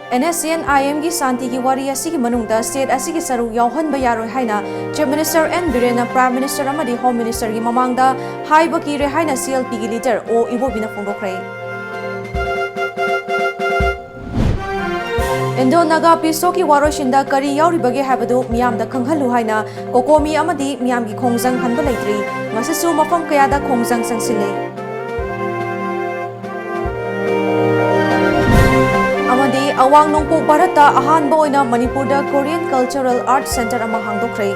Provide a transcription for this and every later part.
NSCN-IM की शांति की वारी की मनुंगदा स्टेट की सरुक यावहन बयारोय हाइना chief minister N Biren prime minister अमदी होम मिनिस्टर की ममांगदा हाइब कीरे हाइना CLP की लीडर ओ इबोबिना फोंदोखरे। इंडो नागा पीसो की वारोशिंदा करी यावरिबगे हाइबदु मियामदा खंगहलु हाइना कोकोमी अमदी मियाम की खोंगजंग हनबा लेत्रि ngasisu mafam kayada खोंगजंग संगसिले। अवांग नोंपोक भारत अहानबा ओइना Manipur Korean cultural art centre अमा हांगदोखरे।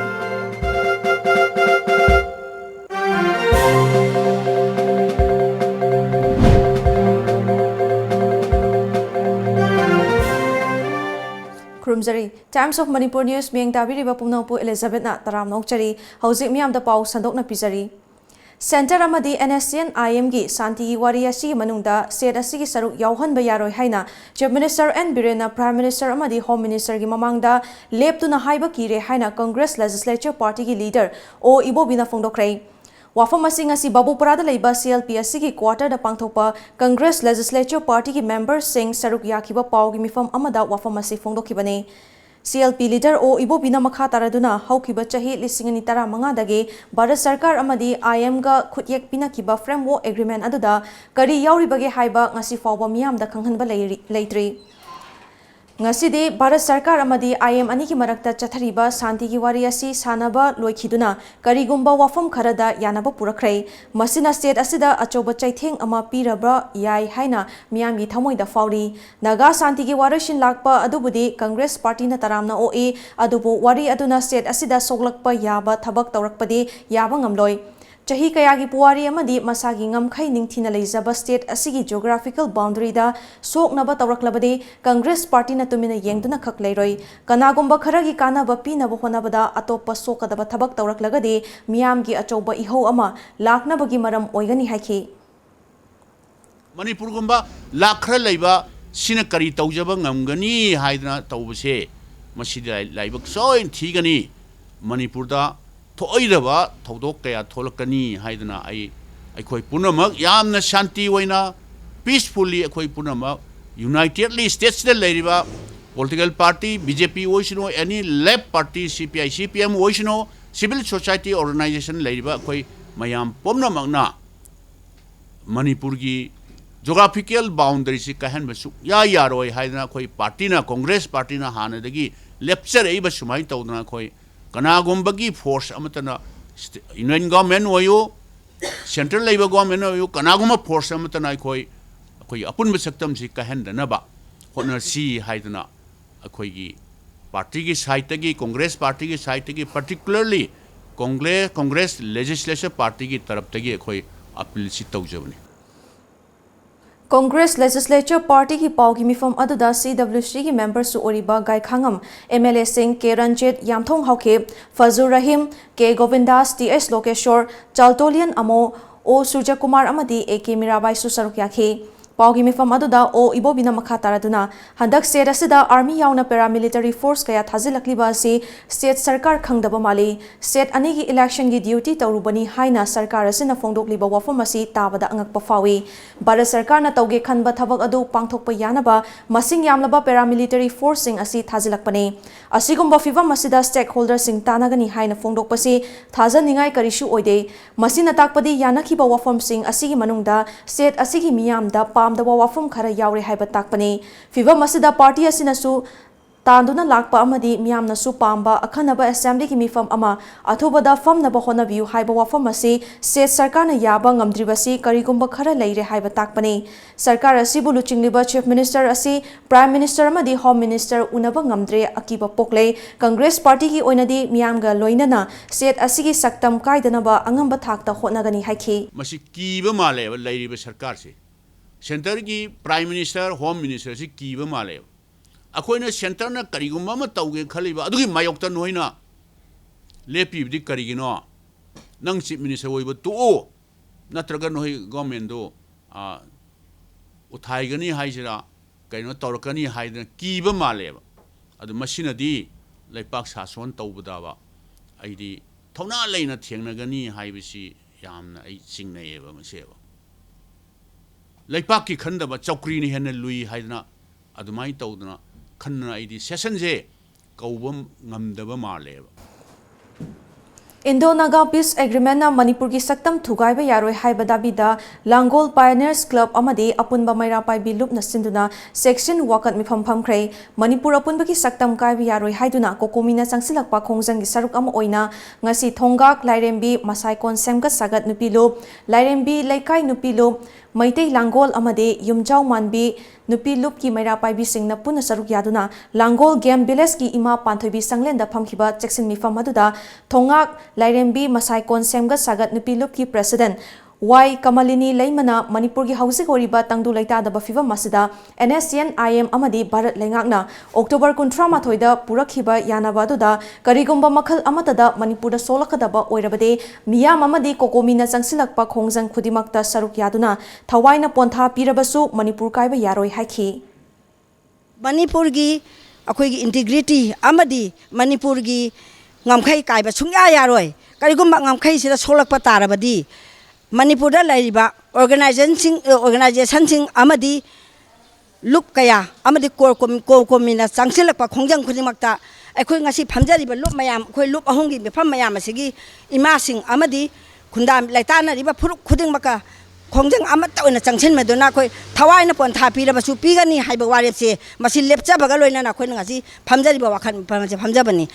खुरुमजरी टाइम्स ऑफ मणिपुर न्यूज मियंग ताबिरिबा पुंगनोपु एलिजाबेथना तराम नोकचरी हौजिक मियामदा पाउ संदोकना पिजरी। सेंटर अमदी NSCN-IM की शांति की वारी की मनुंगदा स्टेट की सरुक यावहन बयारोय हाइना chief minister N Biren prime minister अमदी होम मिनिस्टर की ममांगदा लेपतुना हाइब कीरे हाइना कांग्रेस लेजिस्लेचर पार्टी की लीडर ओ इबोबिना फोंदोखरे। वाफम असी बाबूपुरादा लेबा CLP की क्वार्टर पांथोपा कांग्रेस लेजिस्लेचर पार्टी की मेंबर्स सिंह सरुक याखिबा पाव की मिफम अमदा वाफम असी फोंदोखिबने। CLP लीडर ओ इबोबिना मखा तारादुना हौखिबा चही 2015 दगे भारत सरकार अमदी IM गा खुत्येक पिनखिबा फ्रेमवर्क एग्रीमेंट अदुदा करी यावरिबगे हाइबा ngasi फावबा मियामदा खंगहनबा लेत्रि। ngasi भारत सरकार अमदी IM अनि की मरक्ता चथरिबा शांति की वारी असि सानबा लोइखिदुना करीगुंबा वाफम खरदा यानबा पुरखरै। मसिना स्टेट असिदा अचौबा चैथेंग अमा पीरबा याय हाइना मियामगी थमोइदा फावरी। नागा शांति की वारशिन लाकपा अदुबुदी कांग्रेस पार्टी ना तरामना ओए अदुबु वारी अदुना स्टेट असिदा सोगलकपा याबा थबक तौरकपदे याबा ngamloi। चही कयागी पुवारी अमदी मसागी ngमखै निंगथिना लेजबा स्टेट असिगी जियोग्राफिकल बाउंड्रीदा सोकनबा तौरकलबदे कांग्रेस पार्टी ना तुमिना येंगदुना खक लेरोय। कनागुंबा खरगी कानाबा पीनबा होनबदा अतोप्पा सोकदबा थबक तौरकलगदे मियामगी अचौबा इहौ अमा लाकनबगी मरम ओइगनी हाइखि। मणिपुर गुंबा लाखर लेबा सिना करी तौजबा ngमगनी हाइदना तौबसे मसिदा लाइबक सोइन थीगनी मणिपुरदा थोइदबा थौदोक कया थोलकनी हाइदना अखोई पुनमक यामना शांति ओइना पीसफुली अखोई पुनमक यूनाइटेडली स्टेट्स दे लेरिबा पॉलिटिकल पार्टी BJP ओइसनो any left party CPI CPM ओइसनो सिविल सोसाइटी ऑर्गेनाइजेशन लेरिबा अखोई मयाम पुनमकना मणिपुर की जोग्राफिकल बाउंड्री से कहन बसु या यारोय हाइदना अखोई पार्टी ना कांग्रेस पार्टी ना हानदगी लेफ्चर एबा सुमाई तौदना अखोई कनागुंबगी फोर्स अमतना यूनियन गवर्नमेंट ओयो सेंट्रल लेबर गवर्नमेंट ओयो कनागुंबा फोर्स अमतना अखोई अपुन बसक्तम से कहनदनबा होनसी हाइदना अखोई पार्टी की साइड की कांग्रेस पार्टी की साइड की पर्टिकुलरली कांग्रेस लेजिस्लेचर पार्टी की तरफ तगी अखोई अपील से तौजबनी। कांग्रेस लेजिस्लेचर पार्टी की पाव की मिफम अदुदा CWC की मेंबर्स ओरिबा गायखांगम MLA सिंह के रंजित यामथोंग हाउखे फजूर रहीम के गोविंदास TS लोकेश्वर चालतोलियन अमो ओ सूर्य कुमार अमदी AK मीराबाई सुसरुक याखे। पाव की मिफम अदुदा ओ इबोबिना मखा तारादुना हंदक स्टेट असिदा आर्मी यावना पैरामिलिटरी फोर्स कया थाजिलकलिबा असि स्टेट सरकार खंगदबा माली। स्टेट अनि की इलेक्शन की ड्यूटी तौरुबनी हाइना सरकार असिना फोंदोकलिबा वाफम असि ताबदा अंगकपा फावी। भारत सरकार ना तौगे खनबा थबक अदु पांगथोकपा यानबा मसिंग यामलबा पैरामिलिटरी फोर्स सिंग असि थाजिलकपने। असिगुंबा फिवम असिदा स्टेक होल्डर सिंग तानागनी हाइना फोंदोकपसि थाजनिंगाय करिशु ओइदे। मसिना ताकपदि यानखिबा वाफम सिंग असिगी मनुंगदा स्टेट असिगी मियामदा पामदबा वाफम खरा यावरे हाइबा ताकपने। फिवम असिदा पार्टी असिनसु तांदुना लाकपा अमदी मियामनसु पामबा अखनबा असेंबली की मिफम अमा अथुबदा फमनबा होनबियु हाइबा वाफम असि स्टेट सरकार ना याबा ngamdribasi करिगुंबा खरा लेरे हाइबा ताकपने। सरकार असिबु लुचिंगलिबा चीफ मिनिस्टर असि प्राइम मिनिस्टर अमदी होम मिनिस्टर उनबा ngamdre अकिबा पोकले। कांग्रेस पार्टी की ओइनदी मियामगा लोइनना स्टेट असिगी सक्तम काइदनबा अंगंबा थाकता होनगनी हाइखि। मसि कीबा माले लेरिबा सरकार से सेंटर की प्राइम मिनिस्टर होम मिनिस्टर से कीबा माले अखोइना सेंटर ना करिगुंबा म तौगे खलिबा अदुगी मायोक्ता नोइना लेपिबदि करिगिनो नंग चीफ मिनिस्टर ओइबो तो नत्रगा नोइ गवर्नमेंट दो उथाइगनी हाइजरा कइनो तौरकनी हाइदना कीबा मालेबा अदु मसिनदी लेपाक सासोन तौबदाबा आइदी थौना लेना थेंगनगनी हाइबसी यामना आई चिंगनयेबा मसेबा लेपाक की खंदबा चौकरीनी हेन लुई हाइदना अदुमाई तौदना खन्ना आइदी सेशन से कौबम ngam मालेब Indo-Naga Peace Agreement na Manipur ki saktam thugaiba yaroi haiba dabida Langol Pioneers Club amadi apunba mairapai bilup na sinduna section wakat mifam phamkhrei Manipur apunba ki saktam kaiba yaroi haiduna kokomina changsilakpa khongjang gi saruk ama oina ngasi thongak lairembi masai kon semga sagat nupilup lairembi laikai nupilup Maitei Langol amade Yumjau Manbi Nupi Lup ki Mairapai Bising na puna saruk yaduna Langol Game Village ki ima panthoibi sanglenda phamkiba Jackson mifam aduda Thongak Lairembi Masai Kon Semga Sagat Nupi Lup ki President Y Kamalini Laimana Manipur ki Housing Oriba Tangdu Laita da Bafiva Masida NSCN IM amadi Bharat Lengakna October 13 da Purakhiba Yanabaduda Karigumba Makhal Amatada Manipur da Solakadaba Oirabade Miyam amadi Kokomina Changsilakpa Khongjang Khudimakta Saruk Yaduna Thawaina Pontha Pirabasu Manipur Kaiba Yaroi Haiki Manipur gi akoi gi integrity amadi Manipur gi ngamkhai kaiba sungya yaroi Karigumba ngamkhai sida solakpa tarabadi Manipur da laiba organization sing amadi look kaya amadi core komina changsilakpa khongjang khunimakta akhoi ngasi phamjariba loop mayam khoi loop ahongi mefam mayam asigi ima sing amadi khundam laitana riba phuruk khuding maka khongjang amata oina changsin medona khoi thawaina pon thapira basu pigani haiba warepse masi lepcha baga loina na khoi ngasi phamjariba wakhan phamjabani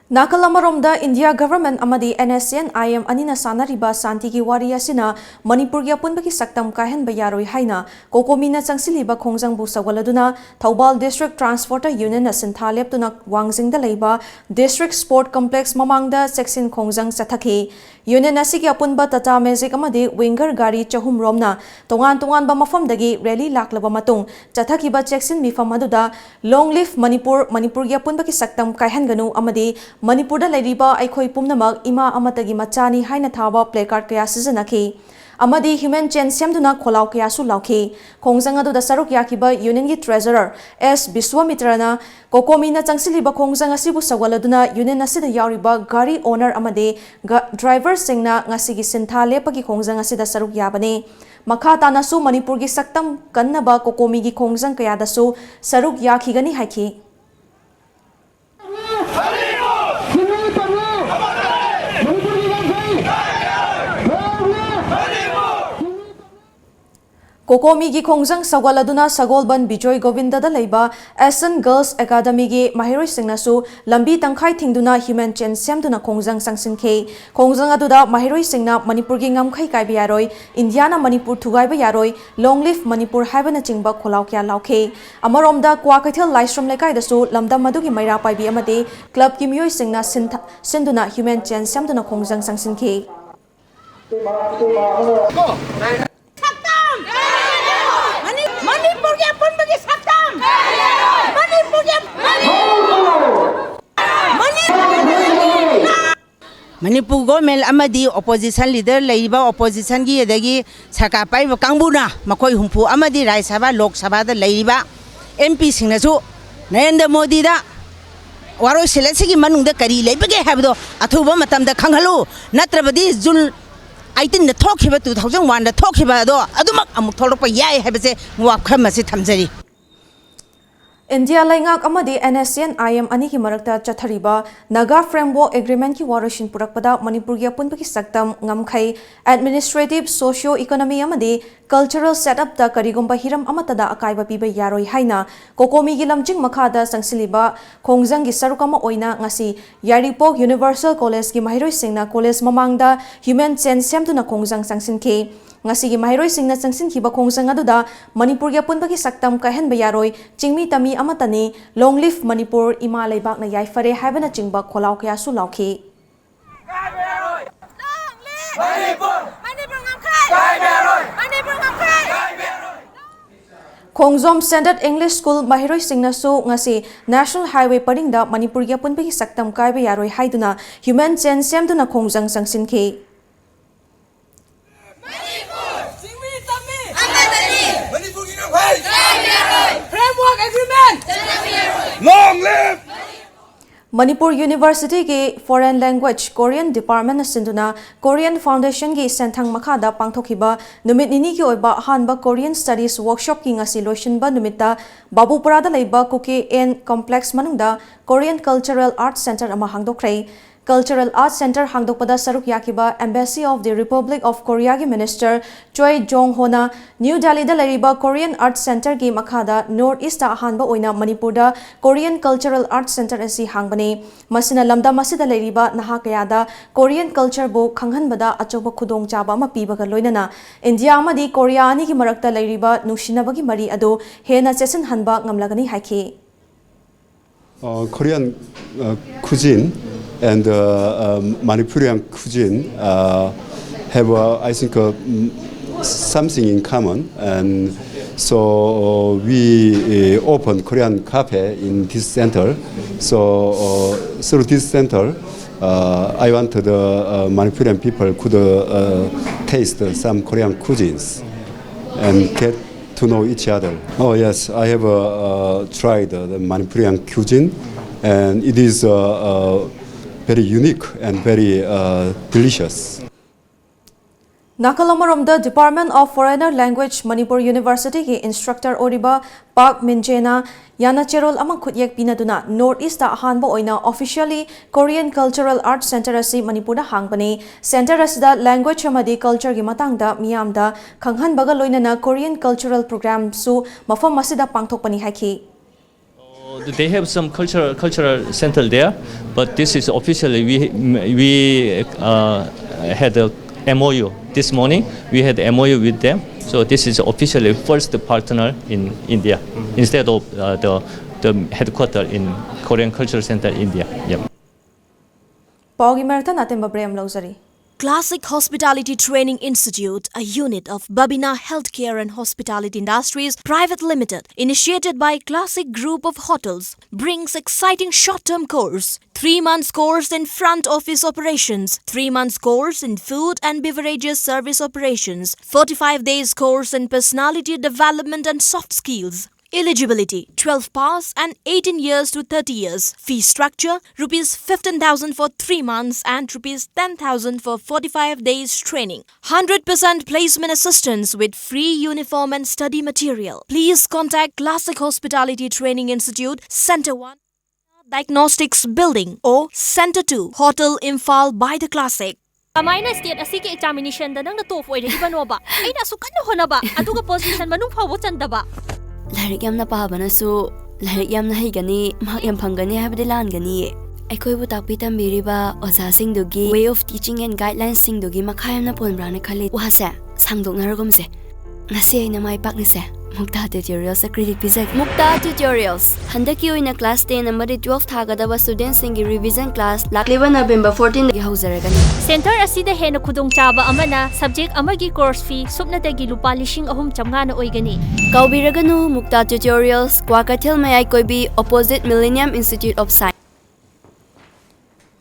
Nakalamaromda India government amadi NSCN IM anina sanariba santi ki wariya sina Manipur gi apunba ki saktam kahen bayaroi haina kokomina changsiliba khongjang bu sawaladuna Thoubal District Transporter Union na sinthalep tuna Wangjing da leiba District Sport Complex mamangda section khongjang chathaki Union asigi apunba Tata Magic amadi winger gari chahum romna tongan ba mafamdagi rally laklaba matung chathakiba section mifam aduda Long Live Manipur gi apunba ki saktam kahen ganu amadi Manipur da lairiba aikhoi pumnamak ima amatagi machani haina thaba placard kaya sijanaki amadi human chain semduna kholau kaya su lauki khongjang adu da saruk yakiba union gi treasurer S Biswamitrana kokomina changsiliba khongjang asibu sawaladuna union asida yauriba gari owner amade driver singna ngasigi sintha lepagi khongjang asida saruk yabani makha tanasu Manipur gi saktam kannaba kokomi gi khongjang kaya dasu saruk yakhigani haiki Kokomi gi khongjang sawaladuna Sagolban Bijoy Govinda da leiba Asian Girls Academy gi mahiroi singnasu lambi tangkhai thingduna human chain semduna khongjang sangsinke khongjang aduda mahiroi singna Manipur gi ngamkhai kaiba yaroi Indiana Manipur thugaiba yaroi Long Live Manipur haibana chingba kholau kya lauke amaromda kwa kaithel laisrom lekai dasu lamdam madugi maira paibi amade club gi miyoi singna sinduna human chain semduna khongjang sangsinke Manipur government amadi opposition leader leiba opposition gi edagi saka pai kangbuna makoi humpu amadi Rajya Sabha Lok Sabha da leiba MP singnasu Narendra Modi da waroi selesi gi manungda kari leibage habdo athuba matamda khanghalu natrabadi June 18 da thokhiba 2001 da thokhiba do adumak amuk thorpa yai habese ngwakhamasi thamjari India Laingak amadi NSCN IM ani ki marakta chathariba Naga Framework Agreement ki warashin purakpada Manipur gi apunba ki saktam ngamkhai administrative socio-economy amadi cultural setup da karigumba hiram amatada akaiba piba yaroi haina kokomi gi lamjing makhada sangsiliba khongjang gi sarukama oina ngasi Yaripok Universal College ki mahiroi singna college mamangda human chain semduna khongjang sangsinke ngasi gi mahiroi singna sangsin khiba khongjang aduda Manipur gi apunba ki saktam kahen bayaroi chingmi tami amatani Long Live Manipur ima leibak na yaifare haibana chingba kholau kya su lauki Khongjom Standard English School mahiroi singna su ngasi National Highway paringda Manipur gi apunba ki saktam kaiba yaroi haiduna human chain semduna khongjang sangsinke Framework Agreement! Long live! Manipur University ki Foreign Language Korean Department sinduna Korean Foundation ki senthang makhada pangthokiba numit nini ki oiba hanba Korean Studies Workshop ki ngasi loishinba numita Babupurada leiba Kuki N Complex manungda Korean Cultural Arts Center ama hangdokhrei Cultural Arts Center hangdokpada saruk yakiba Embassy of the Republic of Korea ki Minister Choi Jong-hona New Delhi da leriba Korean Arts Center ki makhada North East ta hanba oina Manipur da Korean Cultural Arts Center asi hangbani masina lamda masida leriba naha kayada Korean culture bo khanghanbada achoba khudong chaba ama pibaga loinana India amadi Korea ani ki marakta leriba nushinabagi mari ado hena chesin hanba ngamlagani haiki Korean cuisine and Manipurian cuisine have, I think, something in common, and so we opened Korean cafe in this center. So through this center, I want the Manipurian people could taste some Korean cuisines and get to know each other. Oh yes, I have tried the Manipurian cuisine, and it is very unique and very delicious. Nakalamorom the Department of Foreign Language Manipur University ki instructor Oriba Park Minjena Yana Cherol amang khutyek pinaduna North East ta hanba oina officially Korean Cultural Arts Center asi Manipurda hangbani center asida language amadi culture gi matangda miyamda khanghanbaga loinana Korean cultural program su mafam masida pangthokpani haiki. They have some cultural center there, but this is officially we had a MOU this morning. We had a MOU with them, so this is officially first partner in India instead of the headquarters in Korean Cultural Center India. Yep. Paugi Merthan atemba brem lozari. Classic Hospitality Training Institute, a unit of Babina Healthcare and Hospitality Industries Private Limited, initiated by Classic Group of Hotels, brings exciting short-term course, 3 months course in front office operations, 3 months course in food and beverages service operations, 45 days course in personality development and soft skills. Eligibility 12 pass and 18 years to 30 years. Fee structure rupees 15,000 for 3 months and rupees 10,000 for 45 days training. 100% placement assistance with free uniform and study material. Please contact Classic Hospitality Training Institute, Center 1, Diagnostics Building, or Center 2, Hotel Imphal by the Classic. Kamay state asiki examination da nang na-top oy iba no ba ay nasukan no hona ba aduga position manung phawo chanda ba Larik yam na pahaba su larik yam na haigani mak yam phangani habde langani aikoi bu takpi tambiriba oza singdugi way of teaching and guidelines singdugi makhayam na ponbra na khali wa sa sangdok naragomse ngasi ay na mai pakni se Mukta Tutorials credit pizak Mukta Tutorials handaki oina class 10 amadi 12 thagadaba students singi revision class lakliba November 14 gi hauzaragani Center asida hena khudong chaba amana subject amagi course fee supnatagi lupa 3,900 na oigani Kaubiraganu Mukta Tutorials Kwakathil Mayai Koibi opposite Millennium Institute of Science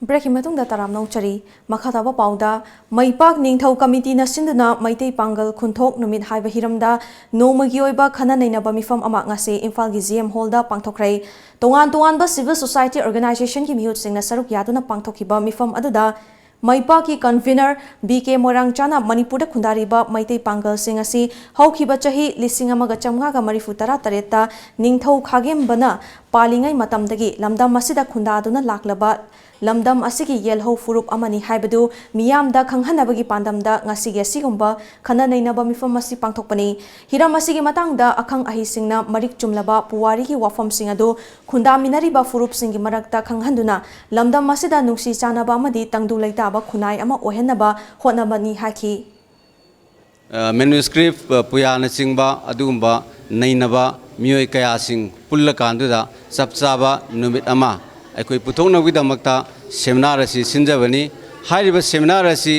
Breaking matung da taram nau chari makhataba pauda maipak ningthau committee na sinduna maitei pangal khunthok numit haiba hiramda nomagi oiba khana nainaba mifam ama ngase Imphal gi GM Hall da pangthokrai tongan ba civil society organization ki mihut singna saruk yaduna pangthokiba mifam aduda Maipaki convener BK Morangchana Manipur da khundariba maitei pangal sing asi haukiba chahi 1953 ningthau khagem bana palingai matamdagi lamdam masida khundaduna laklaba lamdam asigi yelho furup amani haibadu miyamda khanghanabagi pandamda ngasigi asigumba khana nainaba mifam asi pangthokpani hiram asigi matangda akhang ahisingna marik chumlaba puwari gi wafam singadu khundaminariba furup singi marakta khanghanduna lamdam masida nungsi chanaba amadi tangdu leitaba khunai ama ohenaba honabani haki manuscript puyana singba adumba nainaba mioi kaya sing pulla kanduda sapchaba numit ama aikoi puthongna widamakta seminar asi sinjabani hairiba seminar asi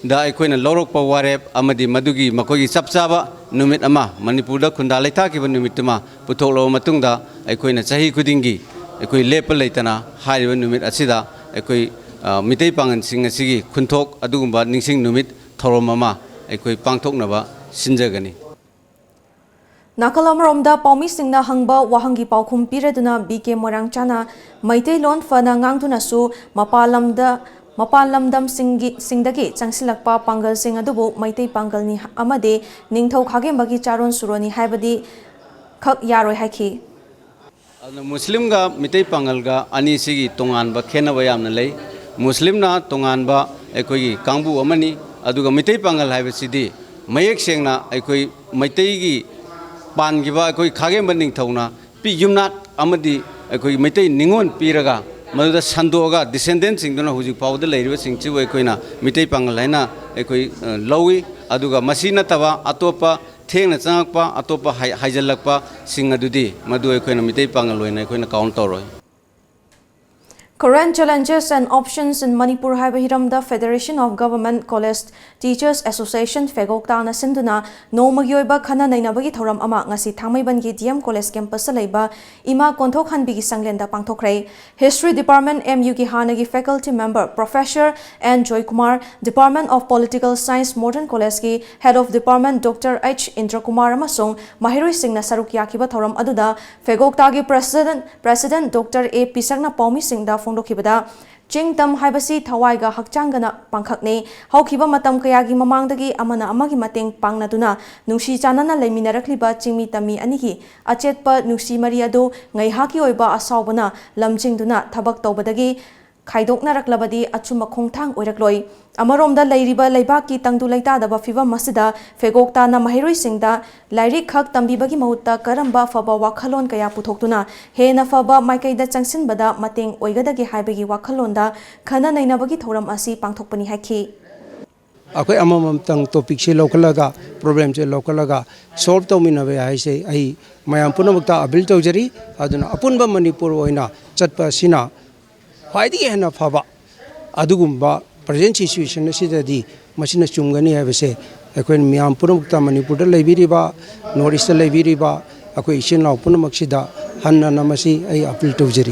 da aikoina lorokpa warep amadi madugi makogi sapchaba numit ama manipurda khunda leithakiba numituma puthoklo matungda aikoina chahi khudingi aikoi lepal leitana hairiba numit asida aikoi mitei pangan sing asigi khunthok adugumba ningsing numit thorom ama aikoi pangthoknaba sinjagani Nakal amaromda paumi-singna hangba wahangi paukhum piraduna BK Moirangchana Maitai-lon fana ngangduna-su Mapalamdam singdagi changsilakpa pangal sing adubu Maitai pangalni amade ningthau khagembagi charon suroni haibadi khak yaroi haiki. Muslim ga mitai pangal ga ani sigi tongan ba khena ba yamna lei Muslim na tongan ba ekoi kangbu amani aduga mitai pangal haiba sidi mayek sengna ekoi maitai gi pan gi ba ekoi khagem banding thauna pi yumnat amadi ekoi maitai ningon piraga maduda sandoga descendant sing dona huji pawda leiriba sing chi ekoi na mitai pangal haina ekoi lowi aduga masina taba atopa thengna changakpa atopa haijalakpa sing adudi madu ekoi na mitai pangal loina ekoi na count toroi. Current challenges and options in Manipur Hiram the Federation of Government College Teachers Association Fegokta na sinduna no magyoiba khana nainabagi thoram ama ngasi thangmaibangi DM College campus laiba ima konthok hanbigi sanglenda pangthokrai. History Department MU gi hanagi faculty member Professor N Joy Kumar, Department of Political Science Modern College gi Head of Department Dr. H Indra Kumar amasong mahiroi singna saruk yakiba thoram aduda Fegokta gi President Dr. A Pisakna Paumi singda Fondokibada Jingtam Haibasi Tawaiga Hakchangana Pankakne Haukiba Matam Kayagi Mamangdagi Amana Amagi Mateng Pangnaduna Nushi Chanana Leminarakliba Jingmi Tami Aniki Achetpa Nushi Mariado Ngaihaki Oiba Asaubana Lamjingduna Tabak Tobadagi Kaidokna Raklabadi Achuma Kongtang Oirakloi Amaromda Lairiba Laibaki Tangdu Laita the Bafiva Masida Fegokta na Mahiroi Singda Lairik Hak Tambibagi Mauta Karamba Faba Wakalon Kaya Putoktuna Hena Faba Maikaida Changsin Bada Mateng Oigadagi Haibagi Wakalonda Kana Nainabagi Thoram Asi Pangtokpani Haki. Akoy amamam tang topic si lokalaga problem si lokalaga solve to minabe ai se ai mayam punamukta abil tawjari aduna apunba Manipur oina chatpa sina khwaidi hena phaba adugumba present situation asidadi machina chungani habese akoi miyam punamukta Manipur da leibiriba north da leibiriba akoi isin law punamuksida hanna namasi ai apil tawjari.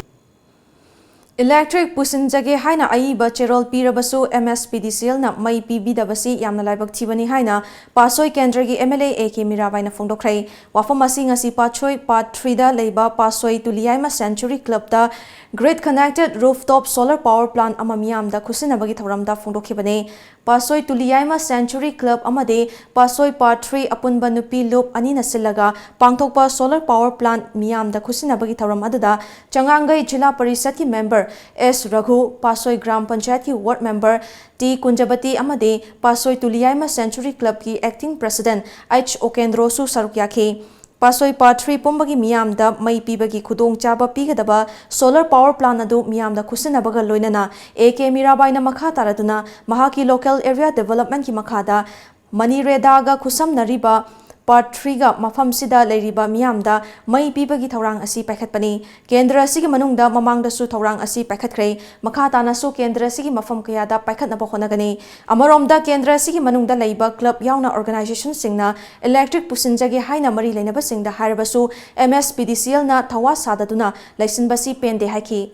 Electric Pusinjage Haina Aiba Cherol Pirabasu MSPDCL na Mai PBWC Yamna Laibak Tibani Haina Pasoi Kendragi MLA AK Mirabai na Fondokrai Wafamasi ngasi Pachoi Part 3 da Leiba Pasoi Tuliaima Century Club da Grid Connected Rooftop Solar Power Plant Amamiam da Kusinabagi Thoram da Fondokibane Pasoi Tuliaima Century Club Amade Pasoi Part 3 Apunba Nupi Loop Anina Silaga Pangtokpa Solar Power Plant Miam da Kusinabagi Thoram Adada Changangai Jila Parisati Member S. Raghu, Pasoi Gram Panchayat Ward Member T. Kunjabati Amade, Pasoi Tuliaima Century Club ki Acting President H. Okendro Su Sarukyaki. Pasoi Part 3 Pumbagi Miam da Mai Pibagi Kudong Chaba Pigadaba Solar Power Plant Adu Miam da Kusinabaga Loinana, AK Mirabai na Makata Raduna, Mahaki Local Area Development ki Makada, Maniredaga Kusam Nariba, Part 3 ga mafam sida leiriba miyamda mai pibagi thaurang asi paikhatpani kendra sigi manungda mamangda su thaurang asi paikhatkrai makata na su kendra sigi mafam kaya da paikhatnaba honagani amaromda kendra sigi manungda leiba club yauna organization singna electric pusinjagi haina mari leinaba singda haibasu MSPDCL na thawa sadaduna laisinbasi pende haiki.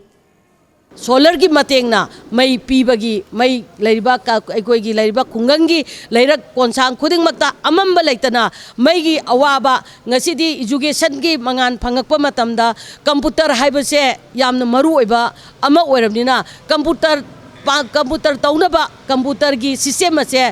Solar की मतेंगना मई पीबगी मई लैरिबा अखोइगी लैरिबा खुंगंगी लैरक कोनसांग खुदिंग मक्ता अमंबा लैतना मईगी अवाबा ngasiदी education की मंगान फंगकपा मतमदा computer हाइबसे यामना मरु ओइबा अमा ओइरबनिना computer तौनबा computer की system से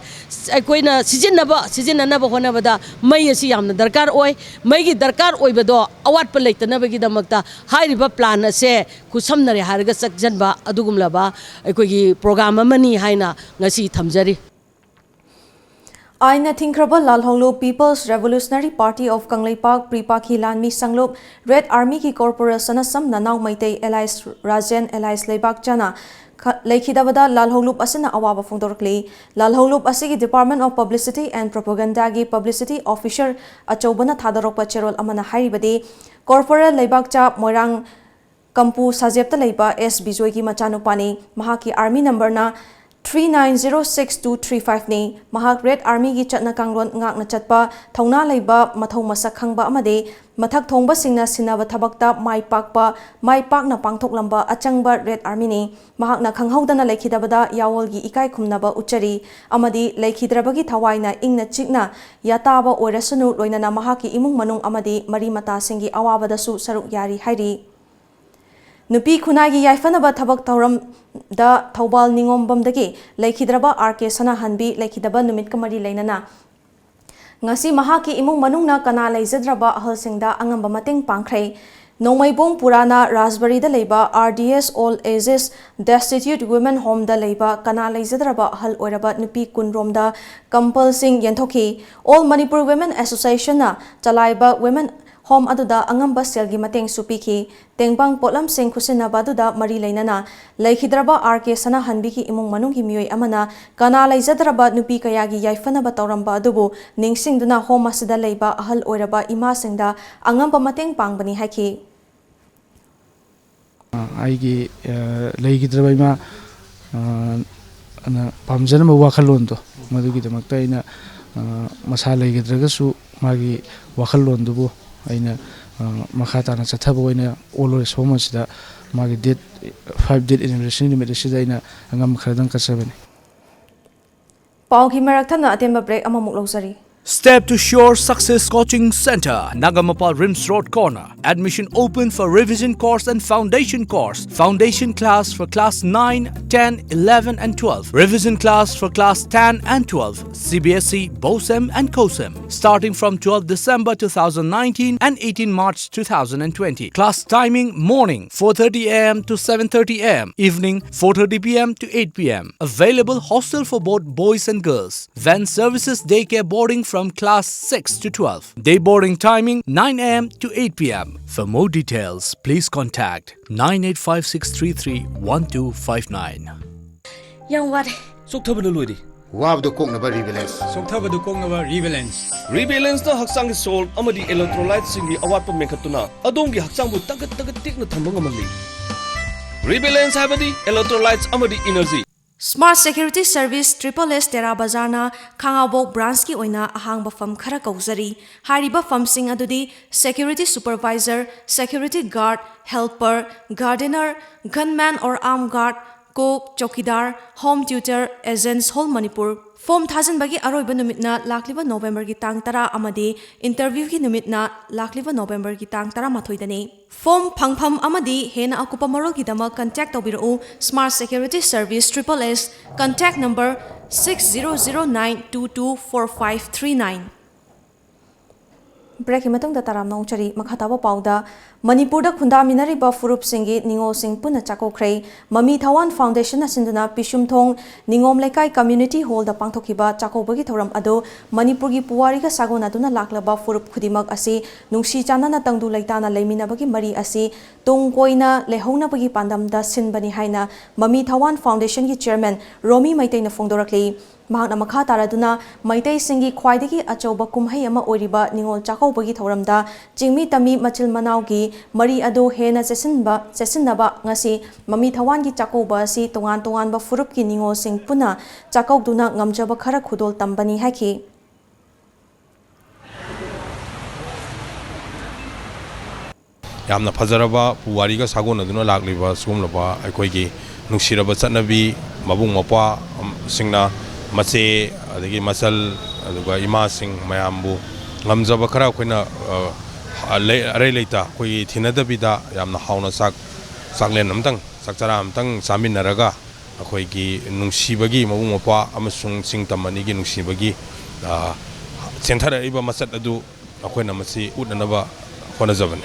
अखोइना सिजिननबा होनबदा मई असि यामना दरकार ओइ मईगी दरकार ओइबदो अवाटपा लैतनबगी दमक्ता हाइरिबा plan असे खुसमनरे हारगा सकजनबा अदुगुमलाबा अखोइगी programme अमनी हाइना ngasi thamjari. Aina Thinkraba Lalhonglo People's Revolutionary Party of Kanglaipak Pripaki Lanmi Sanglup Red Army ki Corporation Asam Nanau Maitei Allies Rajan Allies Leibak Jana Laikhidabada Lalhonglup Asina Awaba Fondorkli Lalhonglup Asigi Department of Publicity and Propaganda gi Publicity Officer Achobana Thadaropa Cherol Amana Haribadi Corporal Leibak Cha Moirang Kampu Sajepta Leiba S Bijoy ki Machanupani Mahaki Army number na 3906-235 ni mahak Red Army gi chatna kanglon ngakna chatpa thongna leiba mathau masak khangba amade mathak thongba singna sinaba thabakta mai pakna pangthok lamba achangba Red Army ni mahakna khanghaudana leikhidabada yawol gi ikai khumnaba uchari amadi leikhidrabagi thawaina ingna chikna yataba oirasunu loinana mahaki imung manung amadi mari mata singi awabada su saruk yari hairi Nupi Kunagi Yaifanaba Tabak Tauram da Taubal Ningombamdagi Laikhidraba RK Sanahanbi Laikhidaba Numit Kamari Lainana Ngasi Mahaki Imung Manungna Kana Laizadraba Ahalsingda Angamba Mateng Pangkrai Nomaibong Purana Raspberry da Leiba RDS All Ages Destitute Women Home da Leiba Kana Laizadraba Ahal Oiraba Nupi Kunromda Compulsing Yentoki All Manipur Women Association na Chalaiba Women Home aduda angamba selgi mateng supiki tengbang potlam sing khusina baduda mari lainana laikhidraba RK sana hanbi ki imung manung hi mioi amana kana laizadraba nupi kayagi yaifana ba tawramba adubu ningsingduna home asida leiba ahal oiraba ima singda angamba mateng pangbani haki aigi laikhidraba ima ana pamjana ma wakhalon to madugi damakta ina masa laikhidragasu magi wakhalon dubu aina makhatana chathaba oina olore somasida magi date 5 date anniversary nimit sida aina angam khradang kasabani Pauki marathana atemba break amamuk lawsari Step to Shore Success Coaching Center, Nagamapal Rims Road Corner. Admission open for revision course and foundation course. Foundation class for class 9, 10, 11 and 12. Revision class for class 10 and 12. CBSE, BOSEM and COSEM. Starting from 12 December 2019 and 18 March 2020. Class timing morning 4:30 am to 7:30 am. Evening 4:30 pm to 8 pm. Available hostel for both boys and girls. Van services daycare boarding from class 6 to 12. Day boarding timing 9 am to 8 pm. For more details, please contact 9856331259. Yang ware. Soktabadu loidi. Wabdo koknaba rebalance. Soktabadu koknaba rebalance. Rebalance na haksang salt amadi electrolytes singi awatpa mekhatuna adongi haksangbu tagat tikna thamba ngamali. Rebalance habadi electrolytes amadi energy. Smart Security Service SSS Tera Bazarna Khangabok branch ki oina ahangba firm khara kauzari hariba firm sing adudi security supervisor, security guard, helper, gardener, gunman or armed guard, cook, chokidar, home tutor, agents whole Manipur. Form Thazan bagi aroiba numitna lakliba November ki tang tara amadi interview ki numitna lakliba November ki tang tara mathoidani. Form phangpham amadi hena akupa marol ki dama contact tobiru Smart Security Service SSS contact number 6009224539. Break matang da taram nong chari makhataba pauda Manipur da khunda minariba furup singi ningo sing puna chakokhrei Mami Thawan Foundation asinduna Pishumthong Ningom Lekai Community Hall da pangthokiba chakobagi thoram ado Manipur gi puwari ga sagona duna laklaba furup khudimak asi nungsi chanana tangdu leitana leiminabagi mari asi tungkoina lehona bagi pandam da sinbani haina Mami Thawan Foundation gi chairman Romi Maitei na phongdorakli Mahakna makha taraduna Maitei singi khwaidagi achauba kumhai ama oiriba ningol chakobagi thoramda jingmi tami machil manaugi mari ado hena sesinaba ngasi Mami Thawan gi chakoba si tongan ba furup ki ningol sing puna chakokduna ngamjaba khara khudol tambani haki yamna phajaraba puwari ga sagona duna lakliba sumlaba aikoigi nuksiraba chatnabi mabung mapa singna mache adagi masal aduga ima sing mayambu ngamjaba khara khoina are leita koi thinadabida yamna hauna saklen amtang sakchara amtang saminaraga akoigi nungsibagi mabung mapa amasung singtamani gi nungsibagi centara iba masat adu akoina masi utnanaba honajabane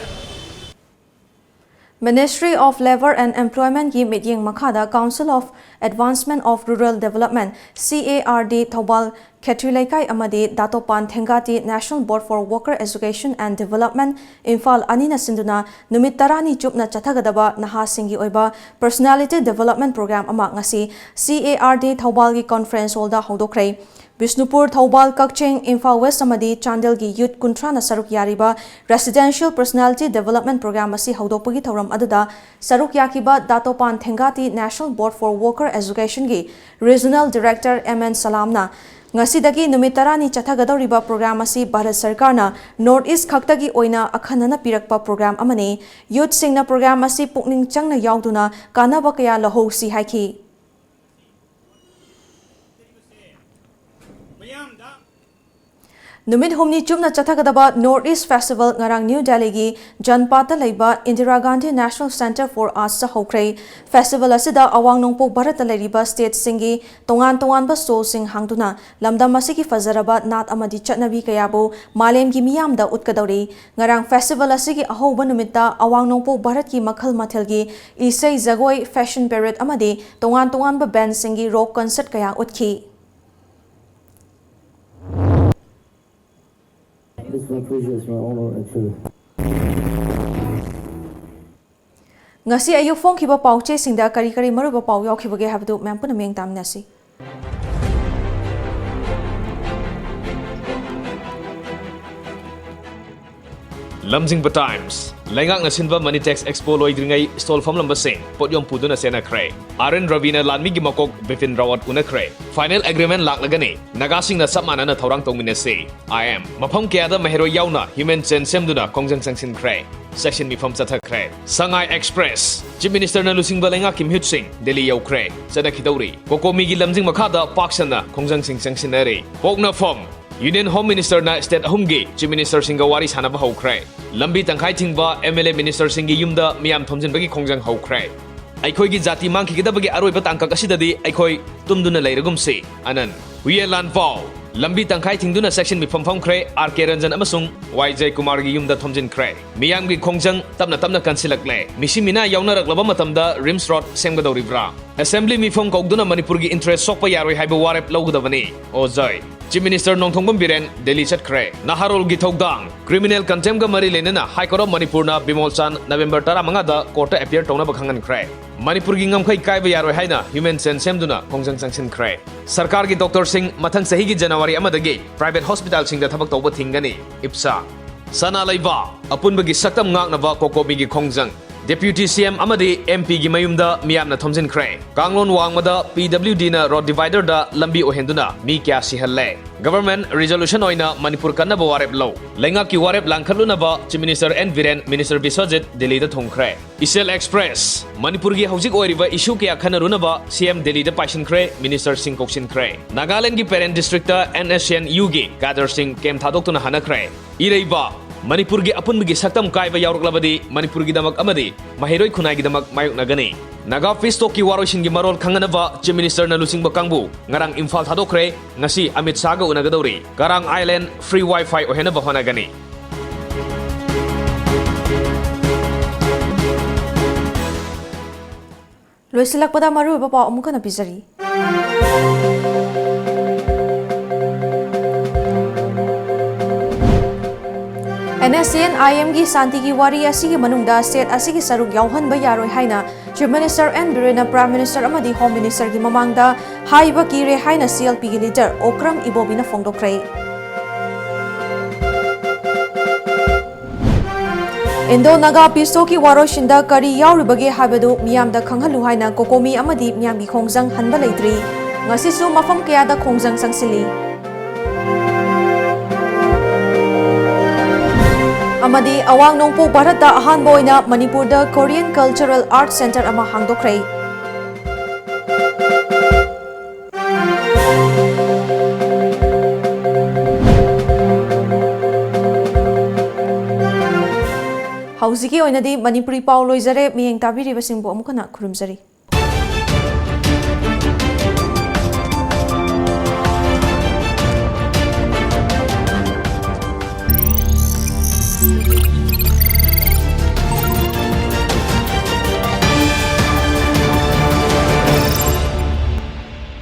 Ministry of Labor and Employment ki meeting makhada Council of Advancement of Rural Development CARD Thobal Khetri Laikai amadi Datopan Thengati National Board for Worker Education and Development Imphal Anina Sinduna Numit Tarani Chupna Chathagadaba Naha Singi Oiba Personality Development Program ama ngasi CARD Thaubalgi Conference Hall da Hodokrai Bishnupur Thaubal Kakcheng Imphal West amadi Chandelgi Youth Kuntrana Saruk Yariba Residential Personality Development Program asi Hodopagi Thauram aduda Saruk Yakiba Datopan Thengati National Board for Worker Education gi Regional Director MN Salamna Ngasidagi numit tarani chathagadoriba program asi Bharat Sarkarna North East Khaktagi oina akhanana pirakpa program amani youth singna program asi pukning changna yauduna kanaba kaya lahosi haiki Numit humni chumna chathagadaba North East Festival ngarang New Delhi gi Janpata leiba Indira Gandhi National Center for Arts sa hokrai festival asida awang nongpo Bharat leriba state singi tongan ba soul sing hangduna lamdam asigi fazaraba nat amadi chatnabi kayabo malem gi miyamda utkadori ngarang festival asigi ahoba numitta awang nongpo Bharat ki makhal mathel gi isai jagoi fashion parade amadi tongan ba band singi rock concert kaya utki This is my privilege, my honor and truth. Ngasi ayu phone kiba pauche singda kari maruba pau yaukibage habdu mampuna meng tamnasi Lamjingba Times Lengak nasinba Money Tax Expo loidringai stall from number sing podyom puduna sena kray Aren Ravina Lanmi gimakok Bipin Rawat una kray Final agreement laklagani Nagasing na sapmana na thaurang tongmina se I am Mapam kayada mahero yauna Human Chen Semduna Kongjang Sangsin kray Section Mifam Chatha kray Sangai Express Chief Minister na lusingba lengak Kim Hyut Singh Delhi yaw kray Sada Kidauri Kokomi gi Lamjing makada Paksana Kongjang Sing Sangsinari Pokna Fom Union Home Minister na State Ahumgi Chief Minister Singawari Sanaba Hokray Lambi Tangkai Tingba MLA Minister Singi Yumda Miyam Thomjin Bagi Kongjang Hokray Aikoi gi Jati Mangki Gida Bagi Aroi Batangka Kasidadi Aikoi Tumduna Lairagum Se Anan Huyelan Pau Lambi Tangkai Tingduna Section Mi Pham Kray RK Ranjan Amasung YJ Kumar gi Yumda Thomjin Kray Miyam gi Kongjang Tamna Kansilak Le Misimina Yauna Raklaba Matamda Rims Road Semgadoribra Assembly Mi Pham Kogduna Manipur gi interest sokpa yaroi haiba warep lawgadabani Ozai Chief Minister Nongthongbam Biren Delhi chatkre Naharol gi thogdang criminal contempt ga mari lenana High Court of Manipur na Bimol Chan November 15 da court appear tona bakhangan kre Manipur gi ngamkhai kaiba yaroi haina human sense semduna kongjang sangsin kre Sarkar gi Dr Singh mathang sahi gi January amadagi private hospital sing da thabak tawba thingani IPSA Sana laiba apunba gi saktam ngaknaba kokomi gi kongjang Deputy CM Amadi MP gi mayumda miyamna thomjin kray Kanglon wangmada PWD na road divider da lambi ohenduna mi kya sihalle Government resolution oina Manipur kanaba warep law lenga ki warep langkhaluna ba Chief Minister N Viren Minister Biswajit Delhi da thongkray Isel Express Manipur gi hojik oiriba issue kya khanaruna ba CM Delhi da paishin kray Minister Singh Kokshin kray Nagaland gi parent district da NSN UG Gather Singh kem thadok tuna hana kray Ireiba Manipur gi apun gi saktam kaiba yaruklabadi Manipur gi damak amadi mahiroi khunai gi damak mayuk nagani Naga Fisto ki waroshin gi marol khanganaba Chief Minister na lusingba kangbu ngarang Imphal thadokre ngasi Amit Saga unagadori Karang Island free wifi ohena bahana gani Loisilak pada maru bapa amuka na pizari NSN IM gi Santi gi wari asigi manungda state asigi saruk yauhan ba yaroi haina Chief Minister N Birena Prime Minister amadi Home Minister gi mamangda haiba ki re haina CLP gi leader Okram Ibobina fongdokrai Indo Naga Pisto ki waroshinda kari yauribage habadu miyamda khanghalu haina kokomi amadi miyam gi khongjang hanba leitri ngasisu mafam kaya da khongjang sangsili Amadi awang nongpo Bharat da ahanba oina Manipur da Korean Cultural Arts Center ama hangdokrai Hauziki oinadi Manipuri pau loizare miyeng tabiri basingbo amukana khurumzari Thank you.